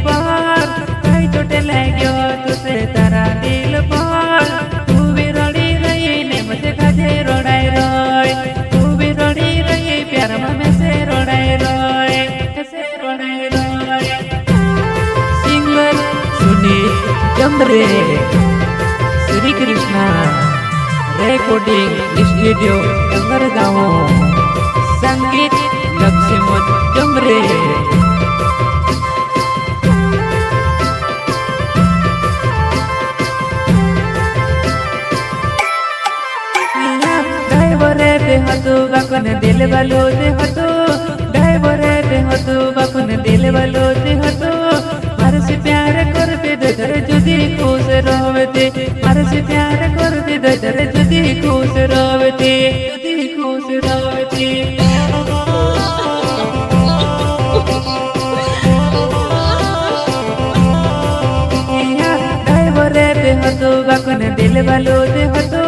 पर कई चोट लाग्यो तुसे तारा दिल पर तू भी रड़ी रही ने मुझे खाजे रोड़ाई रोय तू भी रड़ी रही प्यार में से रोड़ाई रोय singer Sunil Chandre Shri Krishna recording studio Gangargaon संगीत लक्ष्मण चंद्रे हतु बाकुन दिल वालो दे हतु ड्राइवरे दे हतु बाकुन दिल वालो दे हतु मारे से प्यार करते दर जुदी खुश रहते मारे से प्यार करते दर जुदी खुश रहते ड्राइवरे दे हतु बाकुन दिल वालो दे हतु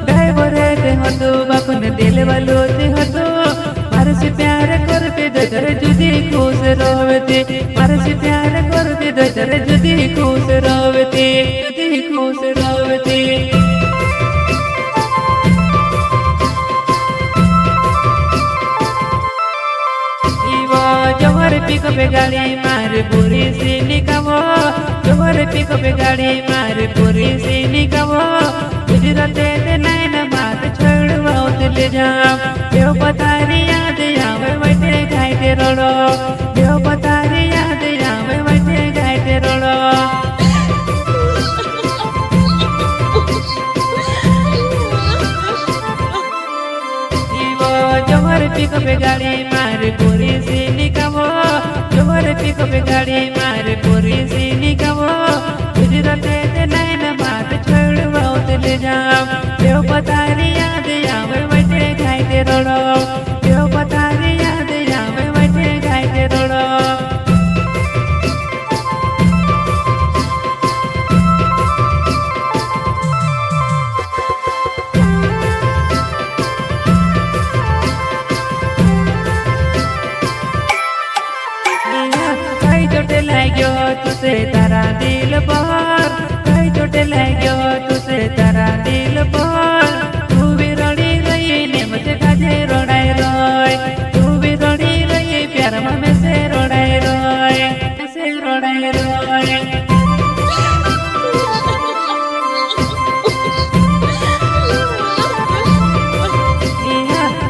ड्राइवरे दे हतु बाकुन दिल वालो दे हतु मारे से प्यार करते दर जुदी खुश रहते मारे से प्यार करते दर जुदी खुश रहते जवर पिक पे गाड़ी मार पूरी सी निकामो जवर पिक पे गाड़ी मार पूरी सी निकामो गुजराते ते नैन बात छोड़वाओ ले जाम देव पतारी याद आवे बैठे गाइते रोड़ो देव पतारी याद आवे बैठे गाइते रोड़ो जवर पिक पे गाड़ी मार पूरी सी निकामो जवर पिक पे गाड़ी मार पूरी सी निकामो गुजराते ते नैन बात छोड़वाओ ले जाम देव पतारी याद आवे बैठे गाइते रोड़ो देव पतारी याद आवे बैठे गाइते रोड़ो लाग्यो तुसे तारा दिल पर कई चोट लाग्यो तुसे तारा दिल पर तू भी रड़ी रही ने मुझे खाजे रोड़ाई रोय तू भी रड़ी रही प्यार में से रोड़ाई रोय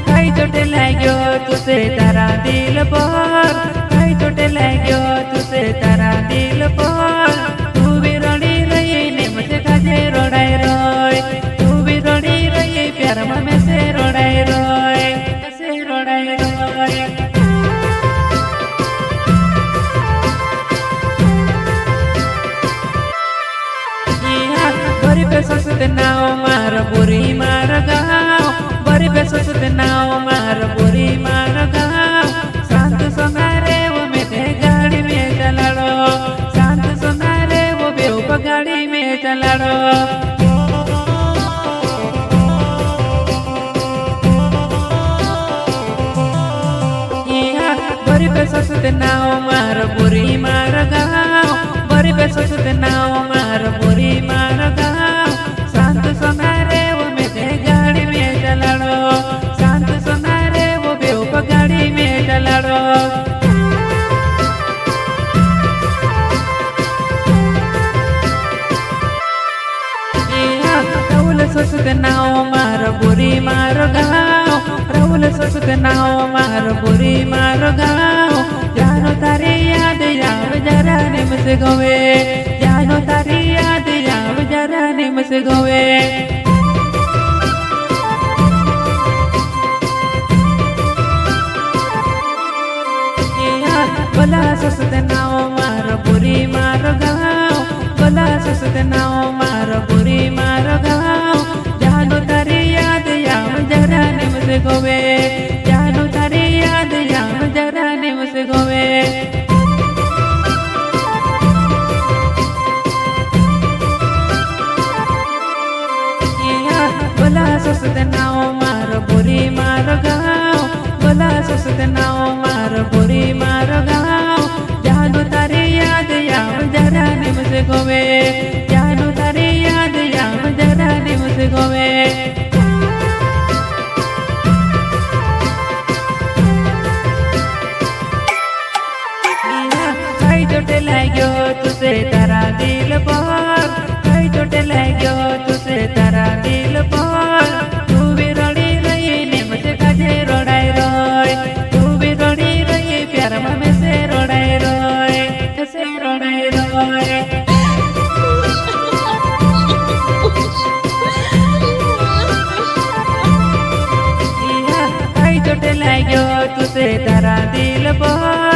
कई चोट लाग्यो तुसे तारा दिल पर कई चोट लाग्यो तुसे तारा दिल पर तू भी रड़ी रही ने मुझे खाजे रोड़ाई रोय तू भी रड़ी रही प्यार में से रोड़ाई रोय बरी पे ससुत नाव मार बुरी मार गाँव बरी पे ससुत नाव मार बुरी मार गाँव शांत संगारे वो मेरे गाड़ी में चलाड़ो शांत संगारे वो बेउप गाड़ी में चलाड़ो बरी पे ससुत नाव मार बुरी मार गाँव बरी पे ससुत नाव मार बुरी मार गाँव शांत संगारे वो मेरे गाड़ी में चलाड़ो शांत संगारे वो बेउप गाड़ी में चलाड़ो ससुत नाव मार बुरी मार गाँव राहुल ससुत नाव मार बुरी मार गाँव जानो तारी याद आव जरा ने मुझसे गवे जानो तारी याद आव जरा ने मुझसे गवे बोला ससुत नाव मार बुरी मार गाँव बोला ससुत नाव मार बुरी मार गाँव जानो तारी याद आव जरा ने मुझसे गवे जानो तारी याद आव जरा ने मुझसे गवे बोला ससुत नाव मार बुरी मार गाँव बोला ससुत नाव मार बुरी मार गाँव जानो तारी याद દિલ પર